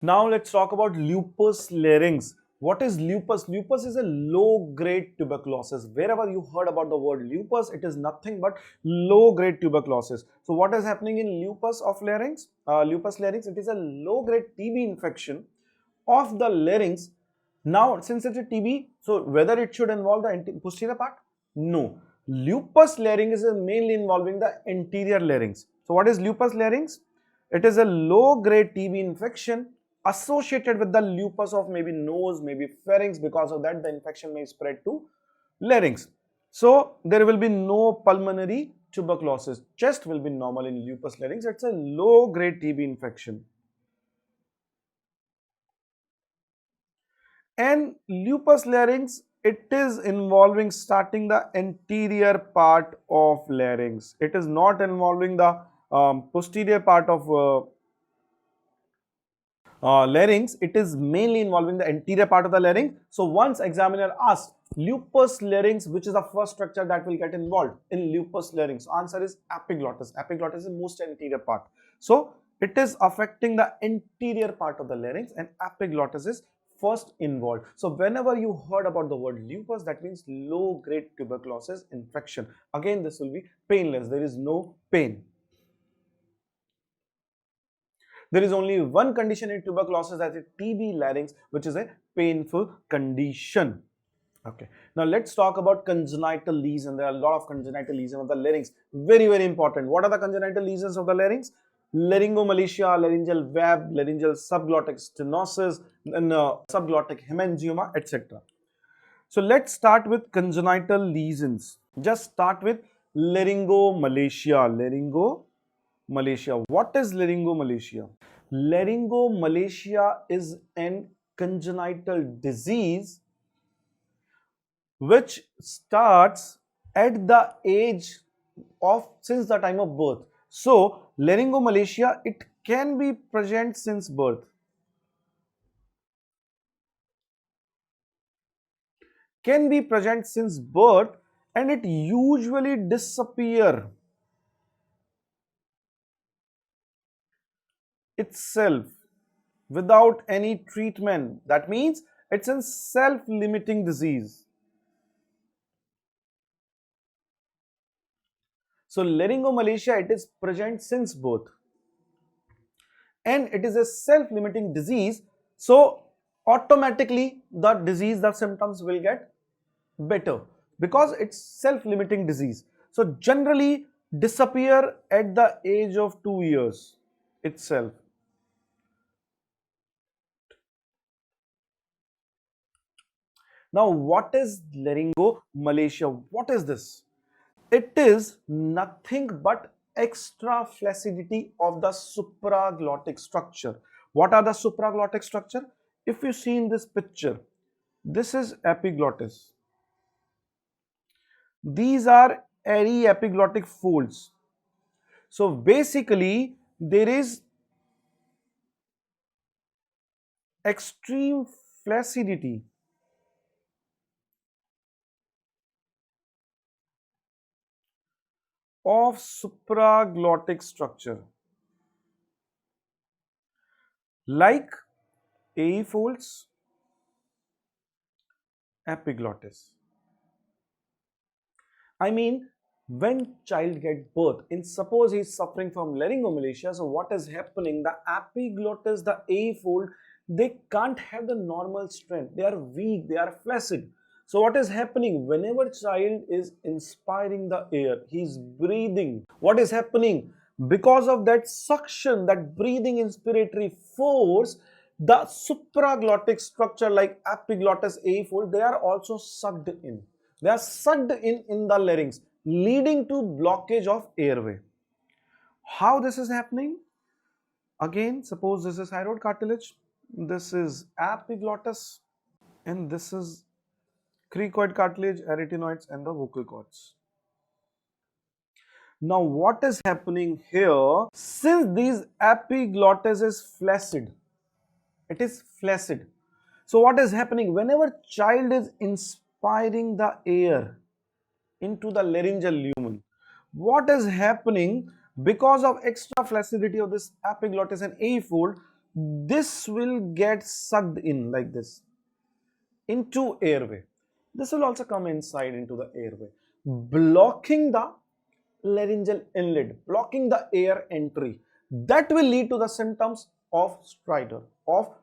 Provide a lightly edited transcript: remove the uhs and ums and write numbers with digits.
Now let's talk about lupus larynx. What is lupus? Lupus is a low-grade tuberculosis. Wherever you heard about the word lupus, it is nothing but low-grade tuberculosis. So what is happening in lupus of larynx? Lupus larynx, it is a low-grade TB infection of the larynx. Now, since it's a TB, so whether it should involve the posterior part? No. Lupus larynx is mainly involving the anterior larynx. So what is lupus larynx? It is a low-grade TB infection associated with the lupus of maybe nose, maybe pharynx. Because of that, the infection may spread to larynx. So there will be no pulmonary tuberculosis. Chest will be normal in lupus larynx. It's a low-grade TB infection. And lupus larynx, it is involving starting the anterior part of larynx. It is not involving the posterior part of larynx. It is mainly involving the anterior part of the larynx. So once examiner asked lupus larynx, which is the first structure that will get involved in lupus larynx, answer is epiglottis. Epiglottis is the most anterior part. So it is affecting the anterior part of the larynx, and epiglottis is first involved. So whenever you heard about the word lupus, that means low grade tuberculosis infection. Again, this will be painless. There is no pain. There is only one condition in tuberculosis, that is TB larynx, which is a painful condition. Okay. Now let's talk about congenital lesion. There are a lot of congenital lesions of the larynx. Very, very important. What are the congenital lesions of the larynx? Laryngomalacia, laryngeal web, laryngeal subglottic stenosis, and subglottic hemangioma, etc. So let's start with congenital lesions. Just start with laryngomalacia. Laryngomalacia. What is laryngomalacia? Laryngomalacia is an congenital disease which starts at the age of since the time of birth. So laryngomalacia, it can be present since birth. Can be present since birth, and it usually disappear itself without any treatment. That means it's a self-limiting disease. So laryngomalacia, it is present since birth, and it is a self-limiting disease. So automatically the symptoms will get better because it's self-limiting disease. So generally disappear at the age of 2 years itself. Now what is laryngomalacia? What is this? It is nothing but extra flaccidity of the supraglottic structure. What are the supraglottic structure? If you see in this picture, this is epiglottis. These are airy epiglottic folds. So basically there is extreme flaccidity of supraglottic structure, like AE folds, epiglottis. I mean, when child get birth, suppose he is suffering from laryngomalacia, so what is happening? The epiglottis, the AE fold, they can't have the normal strength. They are weak, they are flaccid. So what is happening? Whenever child is inspiring the air, he is breathing. What is happening? Because of that suction, that breathing inspiratory force, the supraglottic structure like epiglottis, AE fold, they are also sucked in. They are sucked in the larynx, leading to blockage of airway. How this is happening? Again, suppose this is thyroid cartilage, this is epiglottis, and this is cricoid cartilage, arytenoids, and the vocal cords. Now what is happening here? Since these epiglottis is flaccid, it is flaccid. So what is happening? Whenever child is inspiring the air into the laryngeal lumen, what is happening? Because of extra flaccidity of this epiglottis and AE fold, this will get sucked in like this into airway. This will also come inside into the airway, blocking the laryngeal inlet, blocking the air entry. That will lead to the symptoms of stridor, of